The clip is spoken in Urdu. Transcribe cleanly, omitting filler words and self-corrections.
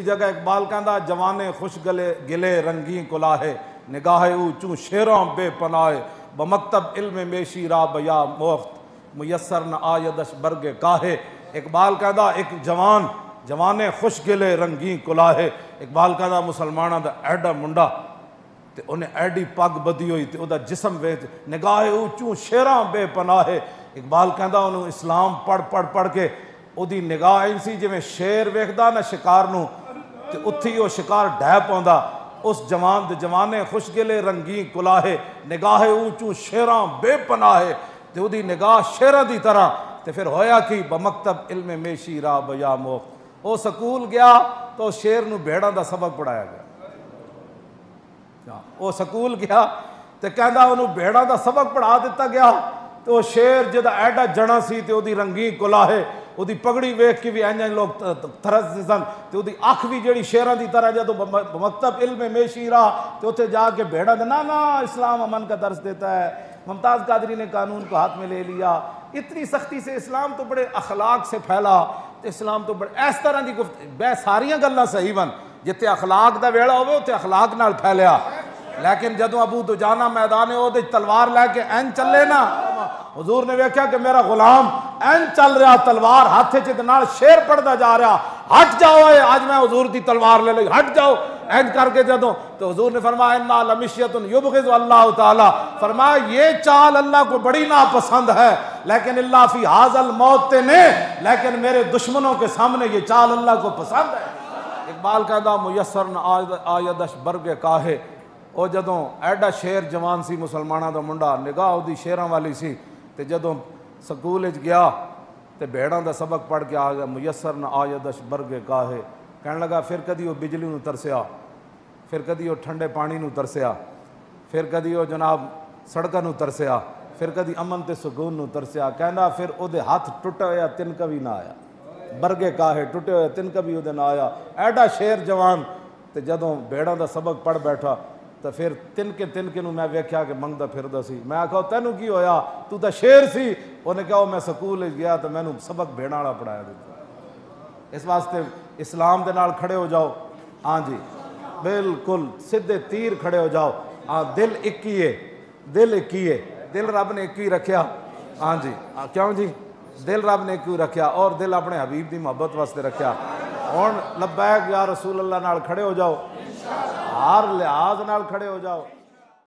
جگہ اقبال کہندا جوانے خوش گلے رنگیں کلاہے نگاہ اونچوں شیراں بے پناہ بمکتب علم میشی را بیا موخت میسر نہ آیدش برگ کاہے۔ اقبال کہندا ایک جوانے خوش گلے رنگیں کلاہے۔ اقبال کہندا مسلماناں دا ایڈا منڈا تے انہیں ایڈی پگ بدی ہوئی تے او دا جسم ویچ نگاہ اونچوں شیراں بے پناہ۔ اقبال کہندا انہوں اسلام پڑھ کے او دی نگاہ ایسی جویں شیر ویکھدا نہ شکار نو تے اتھی او شکار ڈھہ پوندا۔ اس جوانے خوش گلے رنگیں کلاہے نگاہ اونچوں شیراں بے پناہ تے او دی نگاہ شیراں دی طرح۔ تے پھر ہویا کی بمکتب علم میشی را بیا موخت، او سکول گیا تو شیر نو بھیڑاں دا سبق پڑھایا گیا۔ او سکول گیا تے کہندا انہوں بھیڑاں دا سبق پڑھا دیتا گیا تے او شیر جدا ایڈا جنا سی تے او دی رنگیں کلاہے، او دی پگڑی ویکھ کے بھی انجاں لوگ ترس سن تے او دی اکھ بھی جڑی شیراں دی طرح جدوں مکتب علم میشی را تے اوتھے جا کے بھیڑاں دے نا اسلام امن کا درس دیتا ہے۔ ممتاز قادری نے قانون کو ہاتھ میں لے لیا، اتنی سختی سے اسلام تو بڑے اخلاق سے پھیلا تے اسلام تو بڑے اس طرح دی بے ساریاں گلاں صحیح ون جتے اخلاق دا ویڑا ہوئے تے اخلاق نال پھیلیا۔ لیکن جدوں ابو دجانہ میدان احد تلوار لے کے این چلے نا، حضور نے ویکھیا کہ میرا غلام این چل رہا تلوار ہاتھ چ نال شیر پڑھدا جا رہا، ہٹ جاؤ اے آج میں حضور دی تلوار لے لئی، ہٹ جاؤ این کر کے جدوں تو حضور نے فرمایا انا لمشیۃ یبغض اللہ تعالی، فرمایا یہ چال اللہ کو بڑی ناپسند ہے، لیکن اللہ فی ھذا الموت نے، لیکن میرے دشمنوں کے سامنے یہ چال اللہ کو پسند ہے۔ اقبال کہندا میسر نہ آیدش برگ کاہے، او جدوں ایڈا شیر جوان سی مسلماناں دا منڈا، نگاہ او دی شیراں والی سی تے جدوں سکول وچ گیا تے بھیڑاں دا سبق پڑھ کے آ گیا میسر نہ آیدش برگ کاہے، کہنے لگا پھر کدی وہ بجلی نو ترسیا، پھر کدی وہ ٹھنڈے پانی نو ترسیا، پھر کدی وہ جناب سڑکاں نو ترسیا، پھر کدی امن تے سکون نو ترسیا، کہندا پھر او دے ہاتھ ٹٹا ہویا تنکا بھی نہ آیا، برگے کاہے ٹٹے ہوئے تنکا بھی او دے نہ آیا، ایڈا شیر جوان تے جدوں بھیڑاں دا سبق پڑھ بیٹھا تو پھر تنکے نو میں ویکھیا کہ منگدا پھردا سی، میں آکھا تینوں کی ہویا تو تے شیر سی، انہیں کہا میں سکول گیا تو مینوں سبق بھیڑاں والا پڑھایا دیتا۔ اس واسطے اسلام دے نال کھڑے ہو جاؤ، ہاں جی بالکل سیدھے تیر کھڑے ہو جاؤ، ہاں دل ایک ہی ہے، دل رب نے ایک ہی رکھیا، ہاں جی کیوں جی دل رب نے ایک ہی رکھیا اور دل اپنے حبیب دی محبت واسطے رکھیا۔ ہن لبیک یا رسول اللہ نال کھڑے ہو جاؤ، ہر لحاظ نال کھڑے ہو جاؤ۔